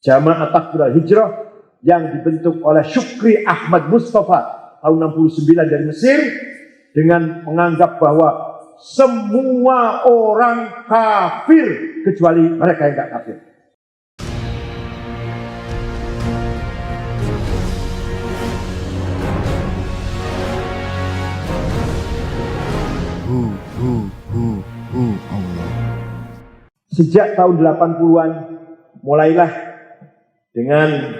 Jamaah Takfirul Hijrah yang dibentuk oleh Syukri Ahmad Mustafa tahun 69 dari Mesir dengan menganggap bahwa semua orang kafir kecuali mereka yang tidak kafir. Allah. Sejak tahun 80-an mulailah dengan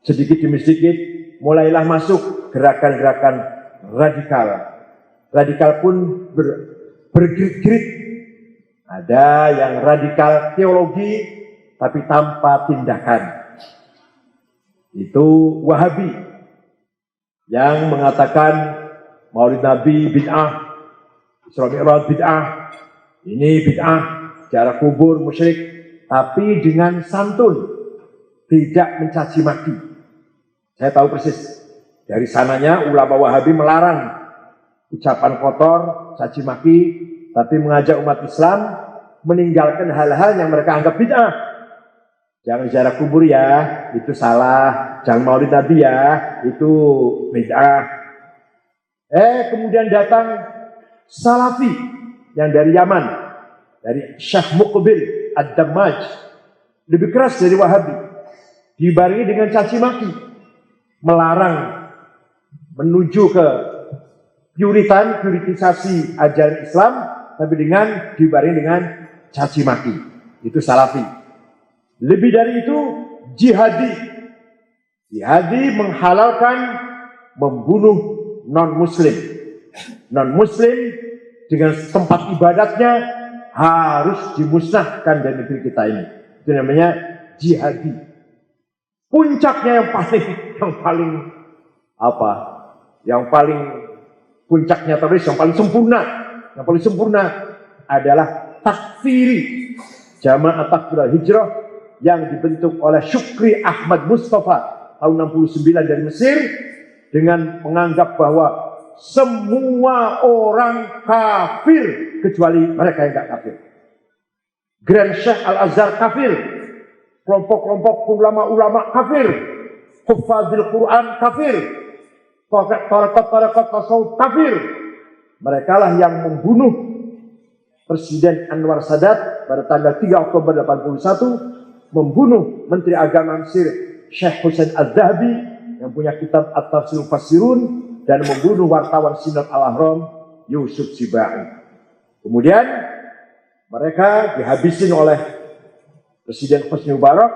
sedikit demi sedikit mulailah masuk gerakan-gerakan radikal. Radikal pun bergerit-gerit. Ada yang radikal teologi tapi tanpa tindakan. Itu Wahabi yang mengatakan Maulid Nabi bid'ah, Isra Mi'raj bid'ah, ini bid'ah, ziarah kubur musyrik, tapi dengan santun, tidak mencaci maki. Saya tahu persis dari sananya ulama Wahabi melarang ucapan kotor, caci maki, tapi mengajak umat Islam meninggalkan hal-hal yang mereka anggap bid'ah. Jangan ziarah kubur ya, itu salah. Jangan Maulid Nabi ya, itu bid'ah. Kemudian datang Salafi yang dari Yaman, dari Syekh Muqbil Ad-Dammaj, lebih keras dari Wahabi, dibarengi dengan caci maki, melarang menuju ke puritisasi ajaran Islam, tapi dibarengi dengan caci maki. Itu Salafi. Lebih dari itu jihadi. Jihadi menghalalkan membunuh non-muslim. Non-muslim dengan tempat ibadatnya harus dimusnahkan dari negeri kita ini. Itu namanya jihadi. Puncaknya yang paling puncaknya teroris yang paling sempurna adalah takfiri. Jamaah Takfirul Hijrah yang dibentuk oleh Syukri Ahmad Mustafa tahun 69 dari Mesir dengan menganggap bahwa semua orang kafir kecuali mereka yang tidak kafir. Grand Syekh Al-Azhar kafir, kelompok-kelompok ulama-ulama kafir, Hufadzil Quran kafir, tarekat tasawuf kafir. Mereka lah yang membunuh Presiden Anwar Sadat pada tanggal 3 Oktober 81, membunuh Menteri Agama Mesir Syekh Hussein Al-Dhahabi yang punya kitab At-Tafsir Mufassirun, dan membunuh wartawan Sinod Al-Ahram Yusuf Sibai. Kemudian mereka dihabisin oleh Presiden Hosni Mubarak,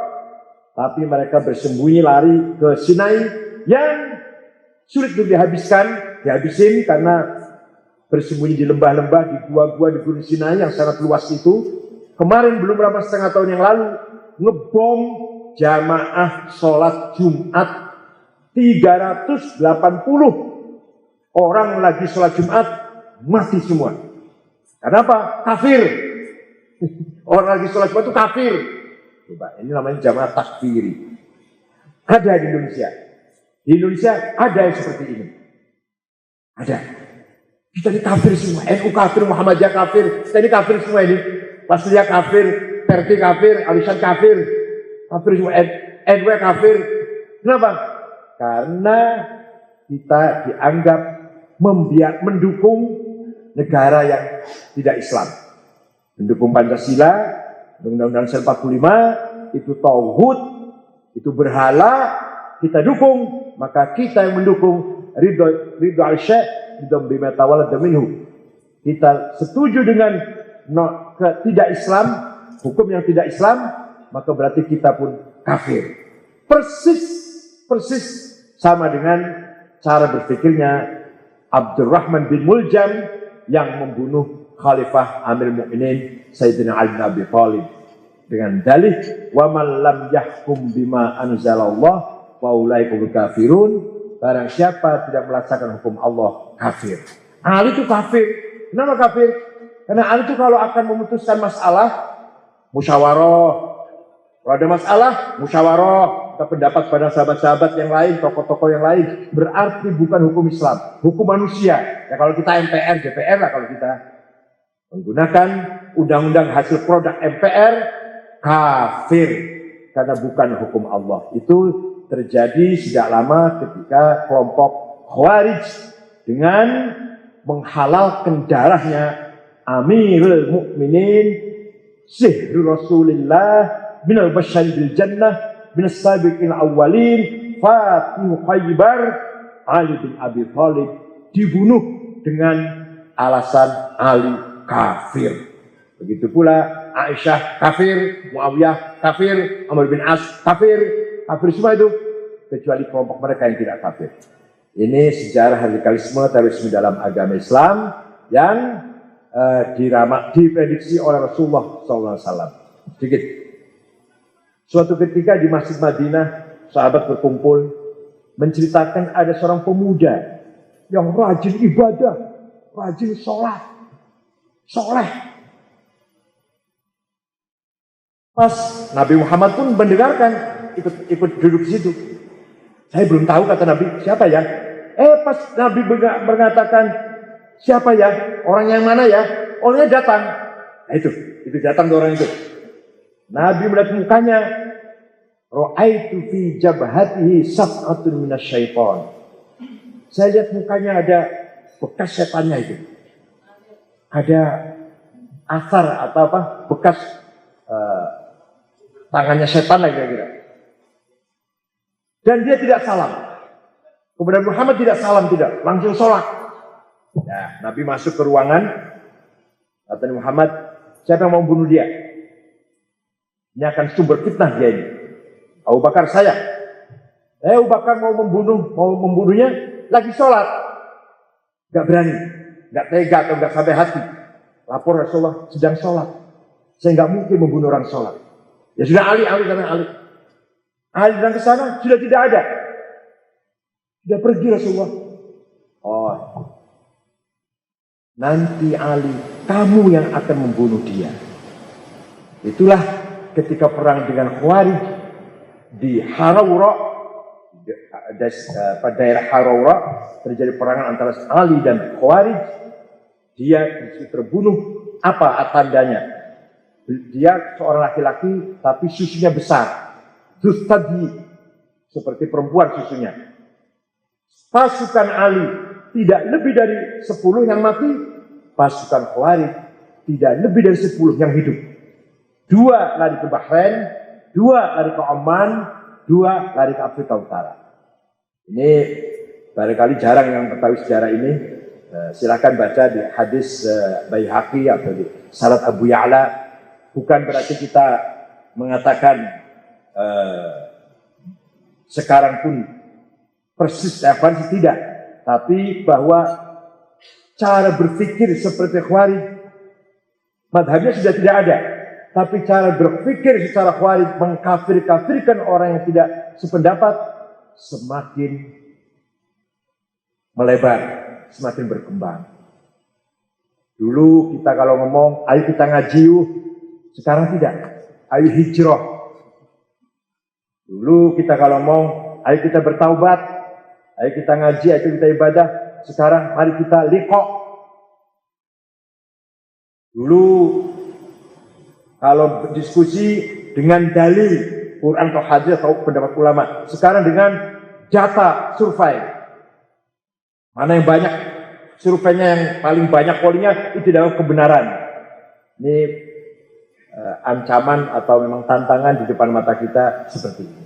tapi mereka bersembunyi lari ke Sinai yang sulit untuk dihabisin karena bersembunyi di lembah-lembah, di gua-gua di Gunung Sinai yang sangat luas itu. Kemarin belum berapa setengah tahun yang lalu ngebom jamaah sholat Jumat 380 orang lagi sholat Jumat mati semua. Kenapa? Kafir. Orang lagi sholat Jumat itu kafir. Coba, ini namanya jamaah takfiri. Ada di Indonesia. Di Indonesia ada yang seperti ini. Ada. Kita ini kafir semua. NU kafir, Muhammadiyah kafir. Kita ini kafir semua ini. Pasliyah kafir, Perti kafir, Alisan kafir. Kafir semua. NW kafir. Kenapa? Karena kita dianggap mendukung negara yang tidak Islam, mendukung Pancasila, Undang-Undang 45, itu tauhid, itu berhala, kita dukung, maka kita yang mendukung ridho al-syekh, ridho bima tawallad minhu. Kita setuju dengan tidak Islam, hukum yang tidak Islam, maka berarti kita pun kafir. Persis sama dengan cara berpikirnya Abdurrahman bin Muljam yang membunuh Khalifah Amir Mu'minin Sayyidina Ali bin Abi Thalib dengan dalih wa man lam yahkum bima anzalallah fa ulaika kafirun. Barang siapa tidak melaksanakan hukum Allah kafir. Ali itu kafir. Kenapa kafir? Karena Ali itu kalau akan memutuskan masalah musyawarah. Kalau ada masalah musyawarah. Kita pendapat pada sahabat-sahabat yang lain, tokoh-tokoh yang lain, berarti bukan hukum Islam, hukum manusia. Ya kalau kita MPR, DPR lah kalau kita menggunakan undang-undang hasil produk MPR, kafir. karena bukan hukum Allah. Itu terjadi sejak lama ketika kelompok Khawarij dengan menghalalkan darahnya Amirul Mukminin Sihru Rasulillah minal basyari bil jannah minas sabiqil awwalin Fatihu Khaybar Ali bin Abi Thalib dibunuh dengan alasan Ali kafir. Begitu pula Aisyah kafir, Muawiyah kafir, Amr bin As kafir, kafir semua itu kecuali kelompok mereka yang tidak kafir. Ini sejarah radikalisme terorisme dalam agama Islam yang diprediksi oleh Rasulullah SAW. Sedikit. Suatu ketika di Masjid Madinah, sahabat berkumpul menceritakan ada seorang pemuda yang rajin ibadah, rajin sholat, soleh. Pas Nabi Muhammad pun mendengarkan, ikut duduk di situ. Saya belum tahu kata Nabi, siapa ya? Pas Nabi mengatakan, siapa ya? Orang yang mana ya? Orangnya datang. Nah itu datang orang itu. Nabi melihat mukanya, ra'aitu fi jabhatihi saf'atun minasyaiton. Saya lihat mukanya ada bekas setannya itu. Ada asar atau apa? Bekas tangannya setan lah kira-kira. Dan dia tidak salam. Kemudian Muhammad tidak salam, tidak. Langsung sholat. Nah, Nabi masuk ke ruangan. Kata Muhammad, siapa yang mau bunuh dia? Ini akan sumber fitnah dia ini. Abu Bakar saya. Abu Bakar mau membunuhnya, lagi sholat. Gak berani. Gak tega atau gak sampai hati. Lapor Rasulullah sedang sholat. Saya gak mungkin membunuh orang sholat. Ya sudah Ali karena Ali. Ali datang ke sana, sudah tidak ada. Sudah pergi Rasulullah. Oh, nanti Ali, kamu yang akan membunuh dia. Itulah ketika perang dengan Khawarij di Harawra, pada daerah Harawra terjadi perangan antara Ali dan Khawarij. Dia terbunuh. Apa tandanya? Dia seorang laki-laki tapi susunya besar. Dustadhi, seperti perempuan susunya. Pasukan Ali tidak lebih dari 10 yang mati. Pasukan Khawarij tidak lebih dari 10 yang hidup. 2 lari ke Bahrain, 2 lari ke Oman, 2 lari ke Afrika Utara. Ini barangkali jarang yang mengetahui sejarah ini. Silakan baca di hadis Baihaqi atau di Salat Abu Ya'la. Bukan berarti kita mengatakan sekarang pun persis Khawarij, tidak. Tapi bahwa cara berpikir seperti Khawarij, madhabnya sudah tidak ada. Tapi cara berpikir secara Khawarij mengkafir-kafirkan orang yang tidak sependapat semakin melebar, semakin berkembang. Dulu kita kalau ngomong, ayo kita ngaji yuk. Sekarang tidak, ayo hijrah. Dulu kita kalau ngomong, ayo kita bertaubat, ayo kita ngaji, ayo kita ibadah. Sekarang mari kita liqa. Dulu kalau diskusi dengan dalil Quran atau hadis atau pendapat ulama. Sekarang dengan data survei. Mana yang banyak surveinya, yang paling banyak pollingnya itu dalam kebenaran. Ini ancaman atau memang tantangan di depan mata kita seperti ini.